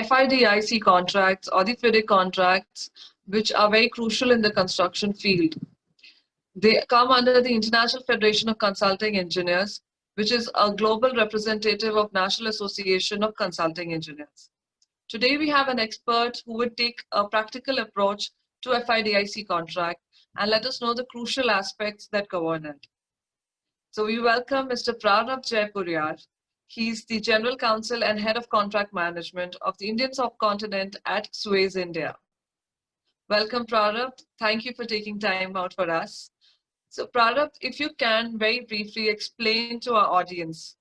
FIDIC contracts or the FIDIC contracts, which are very crucial in the construction field. They come under the International Federation of Consulting Engineers, which is a global representative of National Association of Consulting Engineers. Today, we have an expert who would take a practical approach to FIDIC contract and let us know the crucial aspects that govern it. So we welcome Mr. Prarabh Jaipuriar. He's the General Counsel and Head of Contract Management of the Indian Subcontinent at Suez India. Welcome, Prarabh. Thank you for taking time out for us. So Prarabh, if you can very briefly explain to our audience,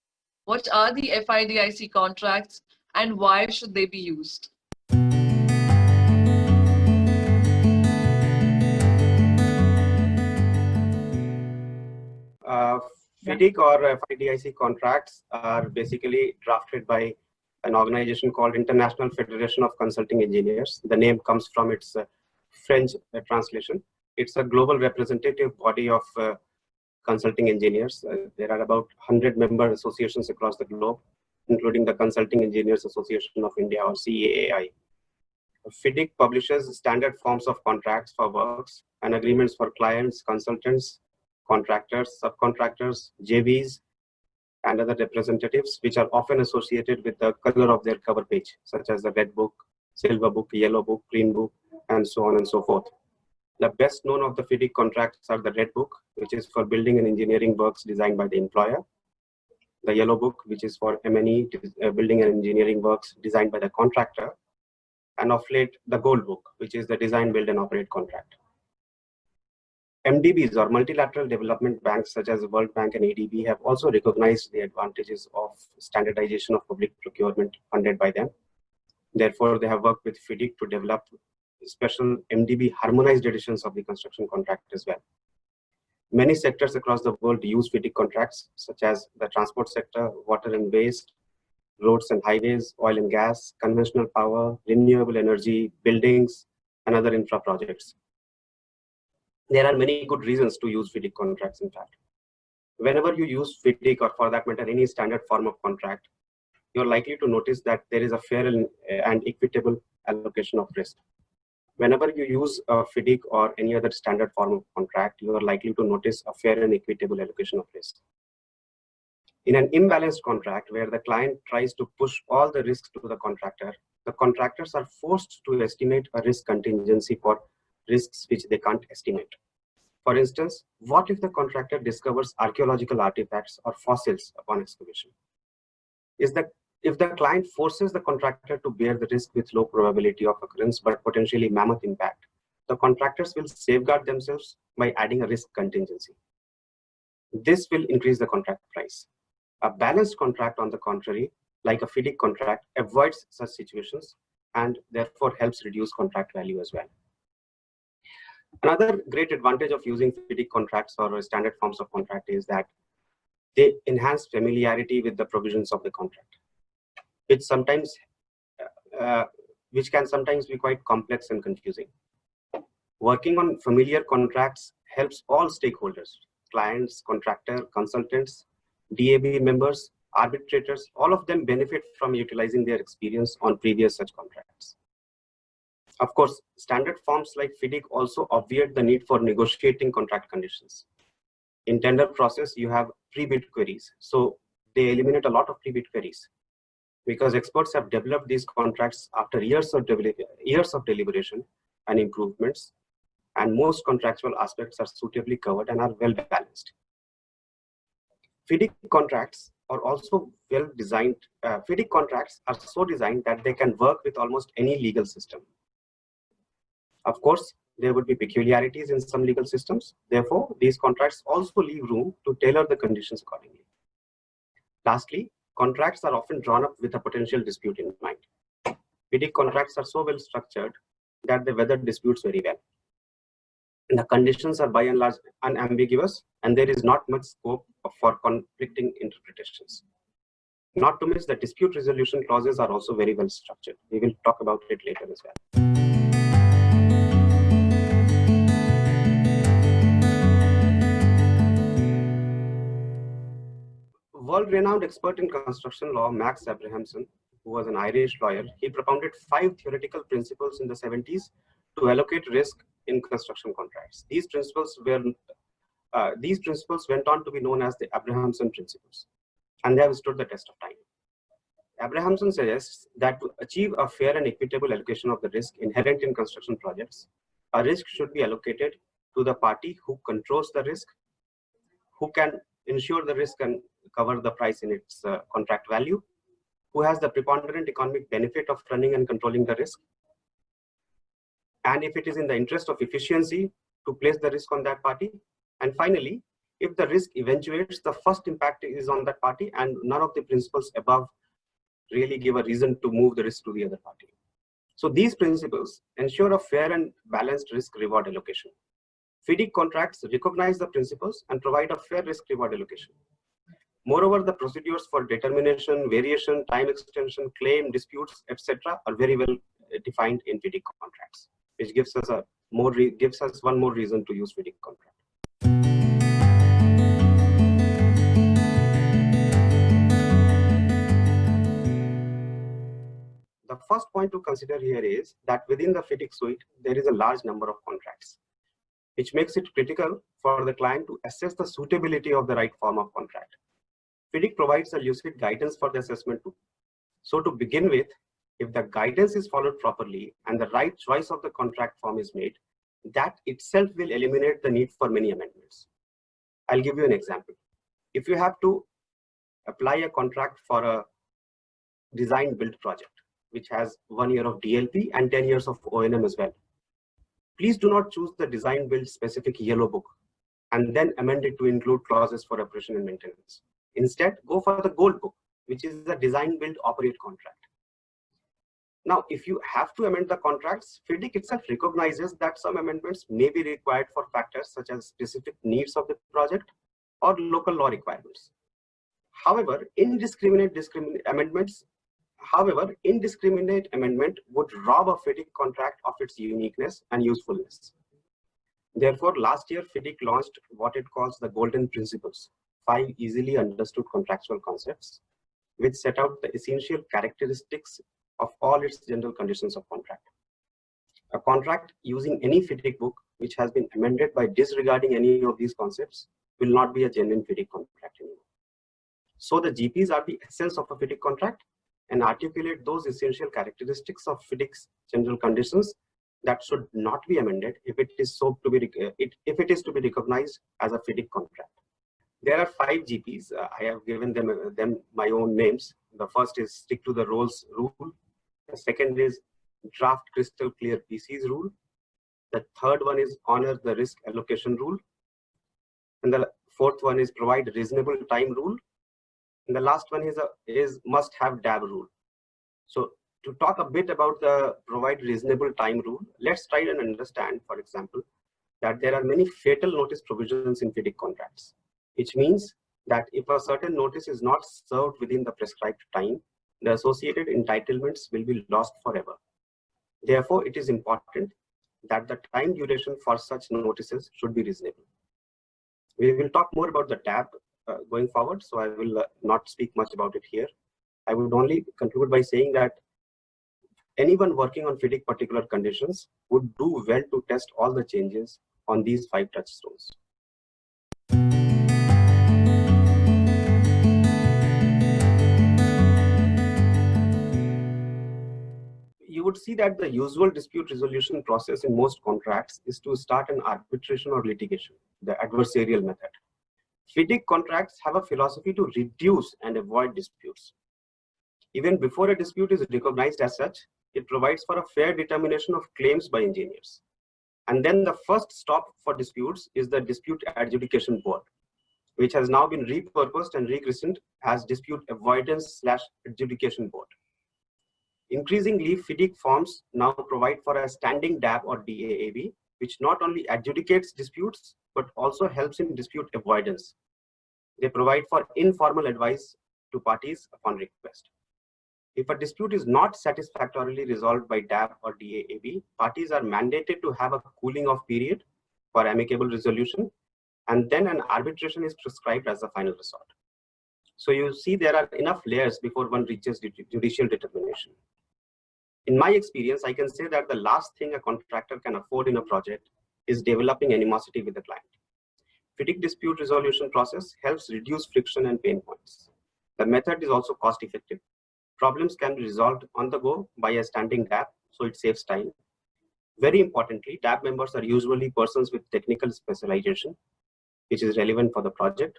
what are the FIDIC contracts and why should they be used? FIDIC or FIDIC contracts are basically drafted by an organization called International Federation of Consulting Engineers. The name comes from its French translation. It's a global representative body of consulting engineers. There are about 100 member associations across the globe, including the Consulting Engineers Association of India or CAAI. FIDIC publishes standard forms of contracts for works and agreements for clients, consultants, contractors, subcontractors, JVs, and other representatives, which are often associated with the color of their cover page, such as the red book, silver book, yellow book, green book, and so on and so forth. The best known of the FIDIC contracts are the red book, which is for building and engineering works designed by the employer, the yellow book, which is for M&E, building and engineering works designed by the contractor, and of late, the gold book, which is the design, build, and operate contract. MDBs or multilateral development banks such as the World Bank and ADB have also recognized the advantages of standardization of public procurement funded by them. Therefore, they have worked with FIDIC to develop special MDB harmonized editions of the construction contract as well. Many sectors across the world use FIDIC contracts, such as the transport sector, water and waste, roads and highways, oil and gas, conventional power, renewable energy, buildings, and other infra projects. There are many good reasons to use FIDIC contracts, in fact. Whenever you use FIDIC, or for that matter, any standard form of contract, you're likely to notice that there is a fair and equitable allocation of risk. Whenever you use a FIDIC or any other standard form of contract, you are likely to notice a fair and equitable allocation of risk. In an imbalanced contract, where the client tries to push all the risks to the contractors are forced to estimate a risk contingency for risks which they can't estimate. For instance, what if the contractor discovers archaeological artifacts or fossils upon excavation? If the client forces the contractor to bear the risk with low probability of occurrence but potentially mammoth impact, the contractors will safeguard themselves by adding a risk contingency. This will increase the contract price. A balanced contract, on the contrary, like a FIDIC contract, avoids such situations and therefore helps reduce contract value as well. Another great advantage of using FIDIC contracts or standard forms of contract is that they enhance familiarity with the provisions of the contract, which can sometimes be quite complex and confusing. Working on familiar contracts helps all stakeholders, clients, contractor, consultants, DAB members, arbitrators, all of them benefit from utilizing their experience on previous such contracts. Of course, standard forms like FIDIC also obviate the need for negotiating contract conditions. In tender process, you have pre-bid queries. So they eliminate a lot of pre-bid queries because experts have developed these contracts after years of deliberation and improvements, and most contractual aspects are suitably covered and are well balanced. FIDIC contracts are also well designed. FIDIC contracts are so designed that they can work with almost any legal system. Of course, there would be peculiarities in some legal systems. Therefore, these contracts also leave room to tailor the conditions accordingly. Lastly, contracts are often drawn up with a potential dispute in mind. FIDIC contracts are so well structured that they weather disputes very well. The conditions are by and large unambiguous, and there is not much scope for conflicting interpretations. Not to miss, the dispute resolution clauses are also very well structured. We will talk about it later as well. World-renowned expert in construction law, Max Abrahamson, who was an Irish lawyer, he propounded 5 theoretical principles in the 70s to allocate risk in construction contracts. These principles went on to be known as the Abrahamson principles, and they have stood the test of time. Abrahamson suggests that to achieve a fair and equitable allocation of the risk inherent in construction projects, a risk should be allocated to the party who controls the risk, who can ensure the risk and cover the price in its contract value, who has the preponderant economic benefit of running and controlling the risk, and if it is in the interest of efficiency, to place the risk on that party. And finally, if the risk eventuates, the first impact is on that party, and none of the principles above really give a reason to move the risk to the other party. So these principles ensure a fair and balanced risk-reward allocation. FIDIC contracts recognize the principles and provide a fair risk-reward allocation. Moreover, the procedures for determination, variation, time extension, claim, disputes, etc., are very well defined in FIDIC contracts, which gives us one more reason to use FIDIC contract. The first point to consider here is that within the FIDIC suite, there is a large number of contracts, which makes it critical for the client to assess the suitability of the right form of contract. FIDIC provides a lucid guidance for the assessment too. So to begin with, if the guidance is followed properly and the right choice of the contract form is made, that itself will eliminate the need for many amendments. I'll give you an example. If you have to apply a contract for a design build project, which has 1 year of DLP and 10 years of O&M as well, please do not choose the design build specific yellow book and then amend it to include clauses for operation and maintenance. Instead, go for the gold book, which is the design build operate contract. Now, if you have to amend the contracts, FIDIC itself recognizes that some amendments may be required for factors such as specific needs of the project or local law requirements. However, indiscriminate amendment would rob a FIDIC contract of its uniqueness and usefulness. Therefore, last year, FIDIC launched what it calls the Golden Principles, 5 easily understood contractual concepts, which set out the essential characteristics of all its general conditions of contract. A contract using any FIDIC book which has been amended by disregarding any of these concepts will not be a genuine FIDIC contract anymore. So the GPs are the essence of a FIDIC contract and articulate those essential characteristics of FIDIC's general conditions that should not be amended if it is to be recognized as a FIDIC contract. There are 5 GPs. I have given them my own names. The first is stick to the roles rule. The second is draft crystal clear PCs rule. The third one is honor the risk allocation rule. And the fourth one is provide reasonable time rule. And the last one is must have DAB rule. So to talk a bit about the provide reasonable time rule, let's try and understand, for example, that there are many fatal notice provisions in FIDIC contracts, which means that if a certain notice is not served within the prescribed time, the associated entitlements will be lost forever. Therefore, it is important that the time duration for such notices should be reasonable. We will talk more about the DAB going forward, so I will not speak much about it here. I would only conclude by saying that anyone working on FIDIC particular conditions would do well to test all the changes on these 5 touchstones. You would see that the usual dispute resolution process in most contracts is to start an arbitration or litigation, the adversarial method. FIDIC contracts have a philosophy to reduce and avoid disputes. Even before a dispute is recognized as such, it provides for a fair determination of claims by engineers. And then the first stop for disputes is the Dispute Adjudication Board, which has now been repurposed and rechristened as Dispute Avoidance / Adjudication Board. Increasingly, FIDIC forms now provide for a standing DAB or DAAB, which not only adjudicates disputes, but also helps in dispute avoidance. They provide for informal advice to parties upon request. If a dispute is not satisfactorily resolved by DAB or DAAB, parties are mandated to have a cooling off period for amicable resolution, and then an arbitration is prescribed as a final resort. So you see there are enough layers before one reaches judicial determination. In my experience, I can say that the last thing a contractor can afford in a project is developing animosity with the client. FIDIC dispute resolution process helps reduce friction and pain points. The method is also cost effective. Problems can be resolved on the go by a standing DAB, so it saves time. Very importantly, DAB members are usually persons with technical specialization, which is relevant for the project,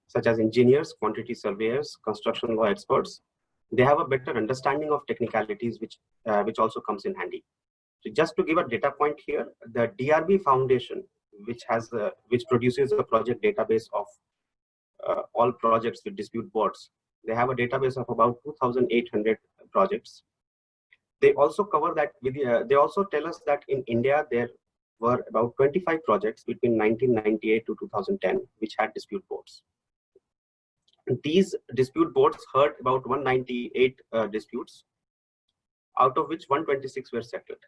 such as engineers, quantity surveyors, construction law experts. They have a better understanding of technicalities, which also comes in handy. So just to give a data point here, the DRB Foundation, which produces a project database of all projects with dispute boards, they have a database of about 2,800 projects. They also cover that they also tell us that in India there were about 25 projects between 1998 to 2010 which had dispute boards. These dispute boards heard about 198 disputes, out of which 126 were settled.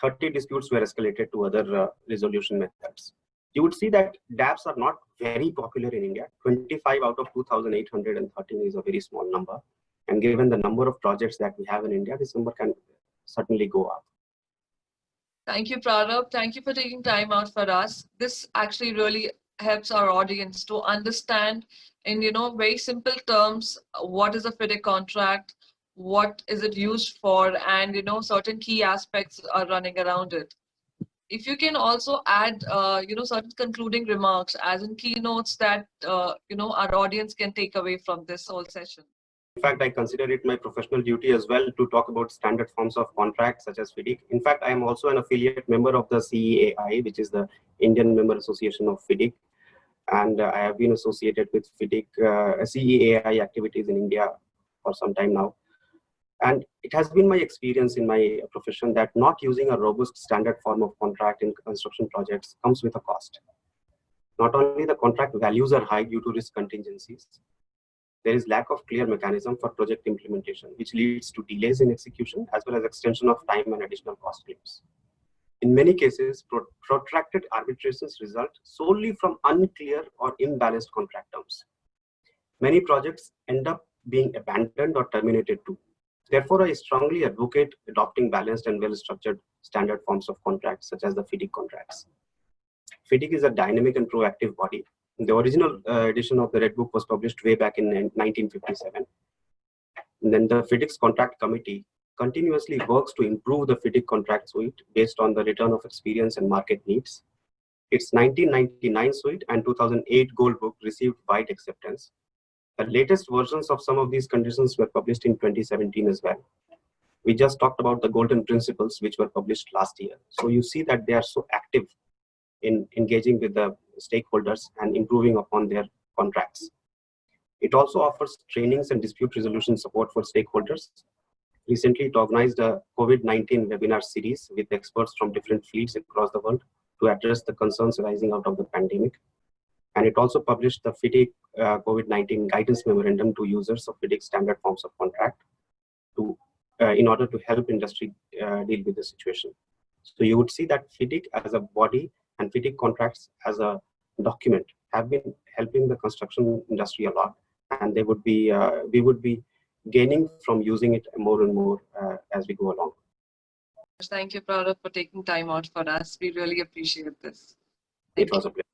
30 disputes were escalated to other resolution methods. You would see that DABs are not very popular in India. 25 out of 2,813 is a very small number. And given the number of projects that we have in India, this number can certainly go up. Thank you, Prarabh. Thank you for taking time out for us. This actually really helps our audience to understand in very simple terms what is a FIDIC contract, what is it used for, and certain key aspects are running around it. If you can also add certain concluding remarks as in keynotes that our audience can take away from this whole session. In fact, I consider it my professional duty as well to talk about standard forms of contracts such as FIDIC. In fact, I am also an affiliate member of the CEAI, which is the Indian Member Association of FIDIC. And I have been associated with FIDIC, CEAI activities in India for some time now. And it has been my experience in my profession that not using a robust standard form of contract in construction projects comes with a cost. Not only the contract values are high due to risk contingencies, there is lack of clear mechanism for project implementation, which leads to delays in execution as well as extension of time and additional cost claims. In many cases, protracted arbitrations result solely from unclear or imbalanced contract terms. Many projects end up being abandoned or terminated too. Therefore, I strongly advocate adopting balanced and well-structured standard forms of contracts, such as the FIDIC contracts. FIDIC is a dynamic and proactive body. The original edition of the Red Book was published way back in 1957. And then the FIDIC's contract committee continuously works to improve the FIDIC contract suite based on the return of experience and market needs. Its 1999 suite and 2008 Gold Book received wide acceptance. The latest versions of some of these conditions were published in 2017 as well. We just talked about the golden principles, which were published last year. So you see that they are so active in engaging with the stakeholders and improving upon their contracts. It also offers trainings and dispute resolution support for stakeholders. Recently, it organized a COVID-19 webinar series with experts from different fields across the world to address the concerns arising out of the pandemic. And it also published the FIDIC COVID-19 guidance memorandum to users of FIDIC standard forms of contract in order to help industry deal with the situation. So you would see that FIDIC as a body and FIDIC contracts as a document have been helping the construction industry a lot, and we would be gaining from using it more and more as we go along. Thank you, Prarabh, for taking time out for us. We really appreciate this. It was a pleasure.